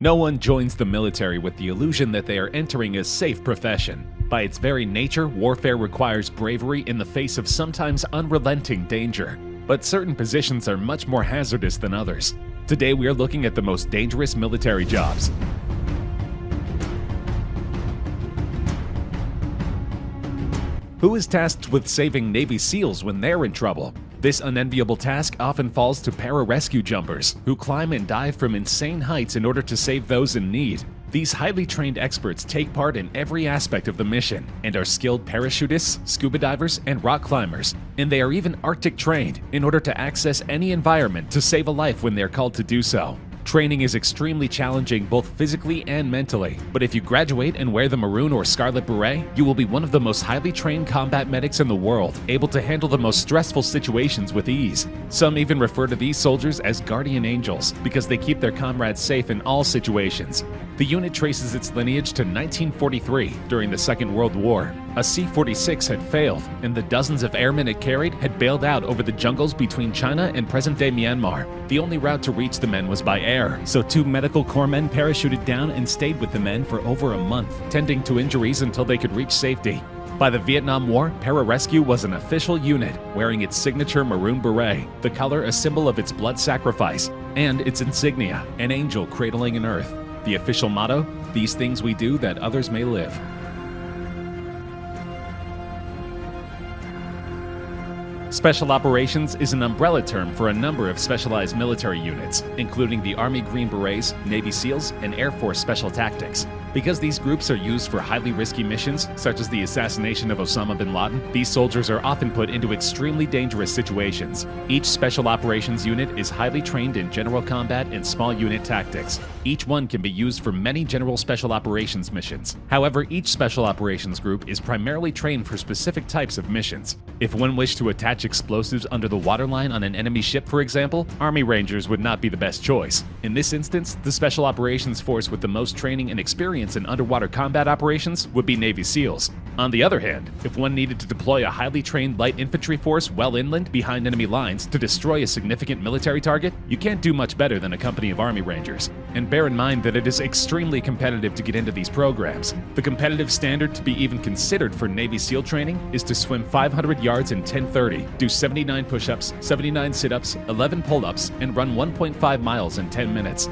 No one joins the military with the illusion that they are entering a safe profession. By its very nature, warfare requires bravery in the face of sometimes unrelenting danger. But certain positions are much more hazardous than others. Today we are looking at the most dangerous military jobs. Who is tasked with saving Navy SEALs when they're in trouble? This unenviable task often falls to pararescue jumpers, who climb and dive from insane heights in order to save those in need. These highly trained experts take part in every aspect of the mission and are skilled parachutists, scuba divers, and rock climbers. And they are even Arctic trained in order to access any environment to save a life when they're called to do so. Training is extremely challenging both physically and mentally, but if you graduate and wear the maroon or scarlet beret, you will be one of the most highly trained combat medics in the world, able to handle the most stressful situations with ease. Some even refer to these soldiers as guardian angels because they keep their comrades safe in all situations. The unit traces its lineage to 1943 during the Second World War. A C-46 had failed, and the dozens of airmen it carried had bailed out over the jungles between China and present-day Myanmar. The only route to reach the men was by air, so 2 medical corps men parachuted down and stayed with the men for over a month, tending to injuries until they could reach safety. By the Vietnam War, pararescue was an official unit, wearing its signature maroon beret, the color a symbol of its blood sacrifice, and its insignia, an angel cradling an earth. The official motto, "These things we do that others may live." Special Operations is an umbrella term for a number of specialized military units, including the Army Green Berets, Navy SEALs, and Air Force Special Tactics. Because these groups are used for highly risky missions, such as the assassination of Osama bin Laden, these soldiers are often put into extremely dangerous situations. Each Special Operations unit is highly trained in general combat and small unit tactics. Each one can be used for many general Special Operations missions. However, each Special Operations group is primarily trained for specific types of missions. If one wished to attach explosives under the waterline on an enemy ship, for example, Army Rangers would not be the best choice. In this instance, the Special Operations force with the most training and experience in underwater combat operations would be Navy SEALs. On the other hand, if one needed to deploy a highly trained light infantry force well inland behind enemy lines to destroy a significant military target, you can't do much better than a company of Army Rangers. And bear in mind that it is extremely competitive to get into these programs. The competitive standard to be even considered for Navy SEAL training is to swim 500 yards in 10:30, do 79 push-ups, 79 sit-ups, 11 pull-ups, and run 1.5 miles in 10 minutes.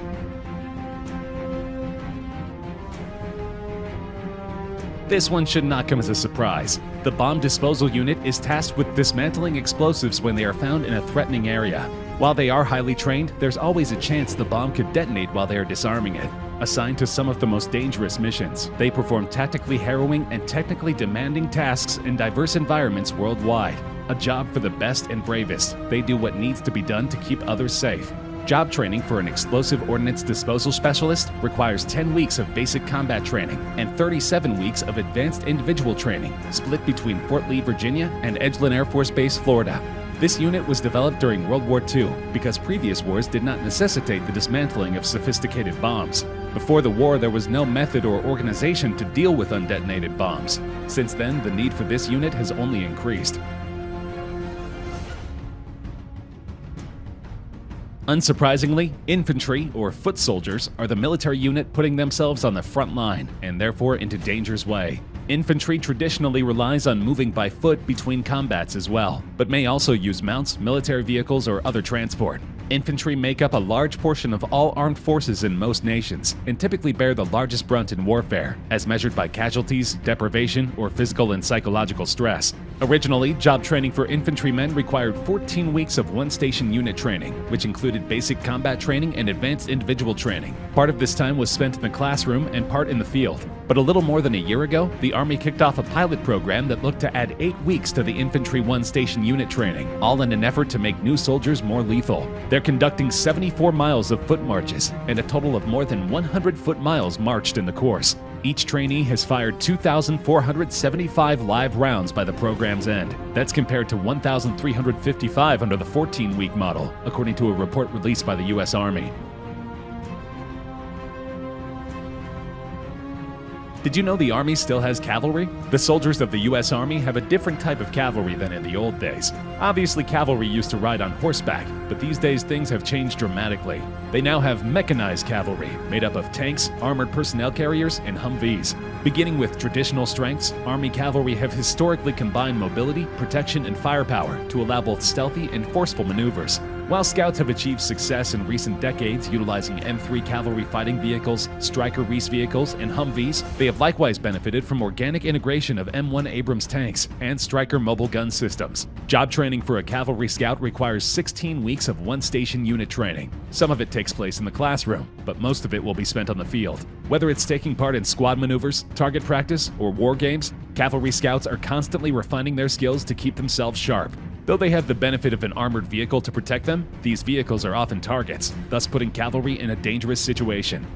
This one should not come as a surprise. The Bomb Disposal Unit is tasked with dismantling explosives when they are found in a threatening area. While they are highly trained, there's always a chance the bomb could detonate while they are disarming it. Assigned to some of the most dangerous missions, they perform tactically harrowing and technically demanding tasks in diverse environments worldwide. A job for the best and bravest. They do what needs to be done to keep others safe. Job training for an explosive ordnance disposal specialist requires 10 weeks of basic combat training and 37 weeks of advanced individual training, split between Fort Lee, Virginia and Edgeland Air Force Base, Florida. This unit was developed during World War II because previous wars did not necessitate the dismantling of sophisticated bombs. Before the war, there was no method or organization to deal with undetonated bombs. Since then, the need for this unit has only increased. Unsurprisingly, infantry, or foot soldiers, are the military unit putting themselves on the front line, and therefore into danger's way. Infantry traditionally relies on moving by foot between combats as well, but may also use mounts, military vehicles, or other transport. Infantry make up a large portion of all armed forces in most nations, and typically bear the largest brunt in warfare, as measured by casualties, deprivation, or physical and psychological stress. Originally, job training for infantrymen required 14 weeks of one-station unit training, which included basic combat training and advanced individual training. Part of this time was spent in the classroom and part in the field. But a little more than a year ago, the Army kicked off a pilot program that looked to add 8 weeks to the infantry one-station unit training, all in an effort to make new soldiers more lethal. They're conducting 74 miles of foot marches, and a total of more than 100 foot miles marched in the course. Each trainee has fired 2,475 live rounds by the program's end. That's compared to 1,355 under the 14-week model, according to a report released by the U.S. Army. Did you know the Army still has cavalry? The soldiers of the U.S. Army have a different type of cavalry than in the old days. Obviously, cavalry used to ride on horseback, but these days things have changed dramatically. They now have mechanized cavalry, made up of tanks, armored personnel carriers, and Humvees. Beginning with traditional strengths, Army cavalry have historically combined mobility, protection, and firepower to allow both stealthy and forceful maneuvers. While Scouts have achieved success in recent decades utilizing M3 cavalry fighting vehicles, Stryker Reese vehicles, and Humvees, they have likewise benefited from organic integration of M1 Abrams tanks and Stryker mobile gun systems. Job training for a cavalry scout requires 16 weeks of one-station unit training. Some of it takes place in the classroom, but most of it will be spent on the field. Whether it's taking part in squad maneuvers, target practice, or war games, cavalry scouts are constantly refining their skills to keep themselves sharp. Though they have the benefit of an armored vehicle to protect them, these vehicles are often targets, thus putting cavalry in a dangerous situation.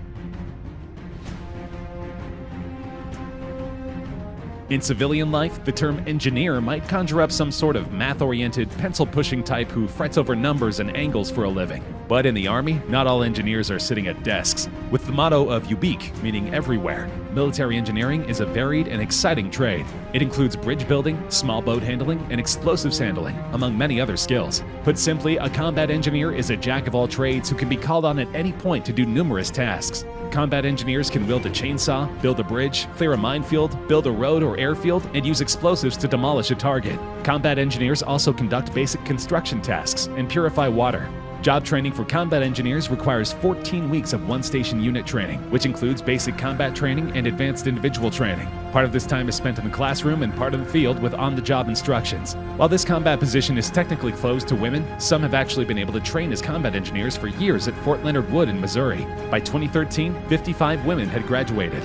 In civilian life, the term engineer might conjure up some sort of math-oriented, pencil-pushing type who frets over numbers and angles for a living. But in the Army, not all engineers are sitting at desks. With the motto of UBEAK, meaning everywhere, military engineering is a varied and exciting trade. It includes bridge building, small boat handling, and explosives handling, among many other skills. Put simply, a combat engineer is a jack of all trades who can be called on at any point to do numerous tasks. Combat engineers can wield a chainsaw, build a bridge, clear a minefield, build a road or airfield, and use explosives to demolish a target. Combat engineers also conduct basic construction tasks and purify water. Job training for combat engineers requires 14 weeks of one-station unit training, which includes basic combat training and advanced individual training. Part of this time is spent in the classroom and part in the field with on-the-job instructions. While this combat position is technically closed to women, some have actually been able to train as combat engineers for years at Fort Leonard Wood in Missouri. By 2013, 55 women had graduated.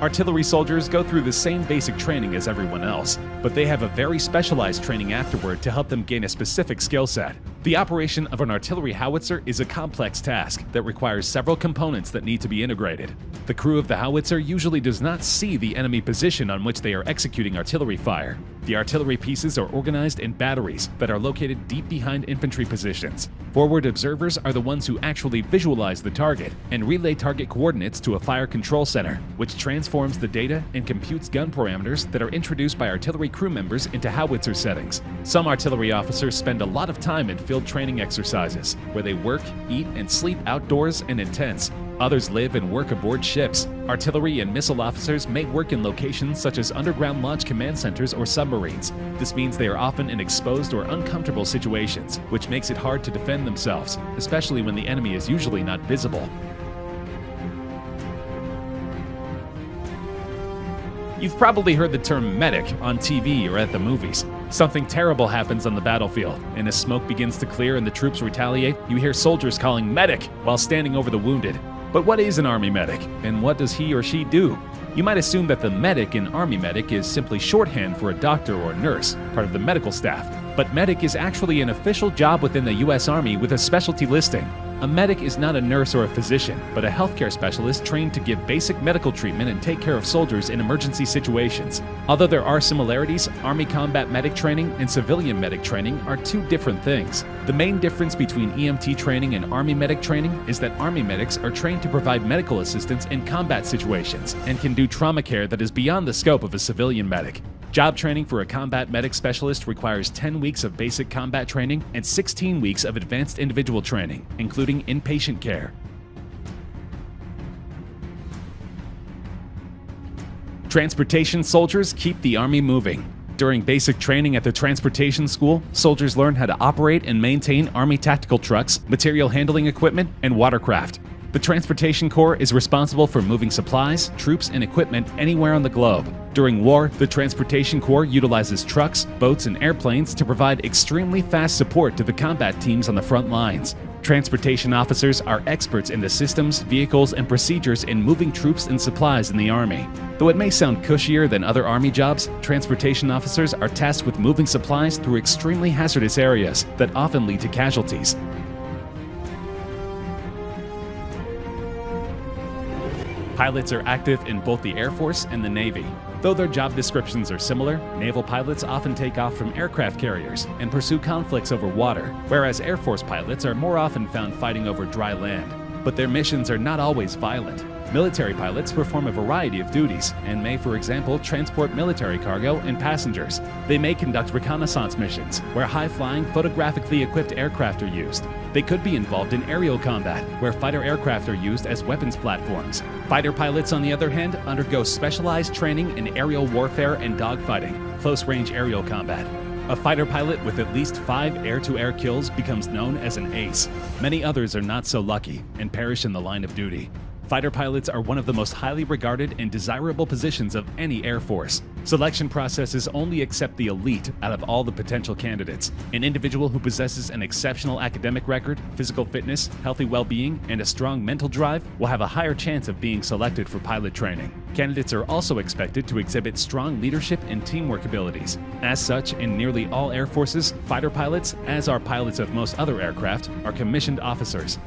Artillery soldiers go through the same basic training as everyone else, but they have a very specialized training afterward to help them gain a specific skill set. The operation of an artillery howitzer is a complex task that requires several components that need to be integrated. The crew of the howitzer usually does not see the enemy position on which they are executing artillery fire. The artillery pieces are organized in batteries that are located deep behind infantry positions. Forward observers are the ones who actually visualize the target and relay target coordinates to a fire control center, which transforms the data and computes gun parameters that are introduced by artillery crew members into howitzer settings. Some artillery officers spend a lot of time in field training exercises, where they work, eat, and sleep outdoors and in tents. Others live and work aboard ships. Artillery and missile officers may work in locations such as underground launch command centers or submarines. This means they are often in exposed or uncomfortable situations, which makes it hard to defend themselves, especially when the enemy is usually not visible. You've probably heard the term medic on TV or at the movies. Something terrible happens on the battlefield, and as smoke begins to clear and the troops retaliate, you hear soldiers calling "medic" while standing over the wounded. But what is an Army medic, and what does he or she do? You might assume that the medic in Army medic is simply shorthand for a doctor or nurse, part of the medical staff. But medic is actually an official job within the U.S. Army with a specialty listing. A medic is not a nurse or a physician, but a healthcare specialist trained to give basic medical treatment and take care of soldiers in emergency situations. Although there are similarities, Army combat medic training and civilian medic training are two different things. The main difference between EMT training and Army medic training is that Army medics are trained to provide medical assistance in combat situations and can do trauma care that is beyond the scope of a civilian medic. Job training for a combat medic specialist requires 10 weeks of basic combat training and 16 weeks of advanced individual training, including inpatient care. Transportation soldiers keep the Army moving. During basic training at the transportation school, soldiers learn how to operate and maintain Army tactical trucks, material handling equipment, and watercraft. The Transportation Corps is responsible for moving supplies, troops, and equipment anywhere on the globe. During war, the Transportation Corps utilizes trucks, boats, and airplanes to provide extremely fast support to the combat teams on the front lines. Transportation officers are experts in the systems, vehicles, and procedures in moving troops and supplies in the Army. Though it may sound cushier than other Army jobs, transportation officers are tasked with moving supplies through extremely hazardous areas that often lead to casualties. Pilots are active in both the Air Force and the Navy. Though their job descriptions are similar, naval pilots often take off from aircraft carriers and pursue conflicts over water, whereas Air Force pilots are more often found fighting over dry land. but their missions are not always violent. Military pilots perform a variety of duties and may, for example, transport military cargo and passengers. They may conduct reconnaissance missions, where high-flying, photographically equipped aircraft are used. They could be involved in aerial combat, where fighter aircraft are used as weapons platforms. Fighter pilots, on the other hand, undergo specialized training in aerial warfare and dogfighting, close-range aerial combat. A fighter pilot with at least 5 air-to-air kills becomes known as an ace. Many others are not so lucky and perish in the line of duty. Fighter pilots are one of the most highly regarded and desirable positions of any Air Force. Selection processes only accept the elite out of all the potential candidates. An individual who possesses an exceptional academic record, physical fitness, healthy well-being, and a strong mental drive will have a higher chance of being selected for pilot training. Candidates are also expected to exhibit strong leadership and teamwork abilities. As such, in nearly all Air Forces, fighter pilots, as are pilots of most other aircraft, are commissioned officers.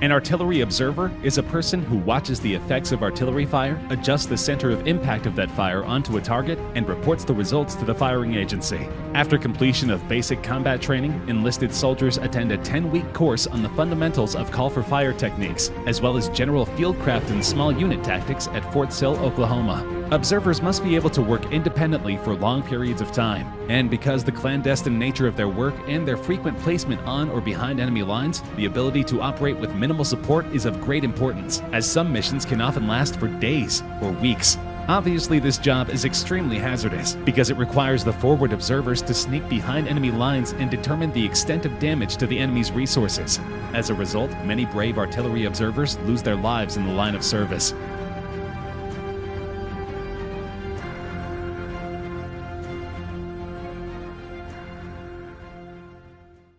An artillery observer is a person who watches the effects of artillery fire, adjusts the center of impact of that fire onto a target, and reports the results to the firing agency. After completion of basic combat training, enlisted soldiers attend a 10-week course on the fundamentals of call-for-fire techniques, as well as general fieldcraft and small unit tactics at Fort Sill, Oklahoma. Observers must be able to work independently for long periods of time, and because the clandestine nature of their work and their frequent placement on or behind enemy lines, the ability to operate with minimal support is of great importance, as some missions can often last for days or weeks. Obviously, this job is extremely hazardous because it requires the forward observers to sneak behind enemy lines and determine the extent of damage to the enemy's resources. As a result, many brave artillery observers lose their lives in the line of service.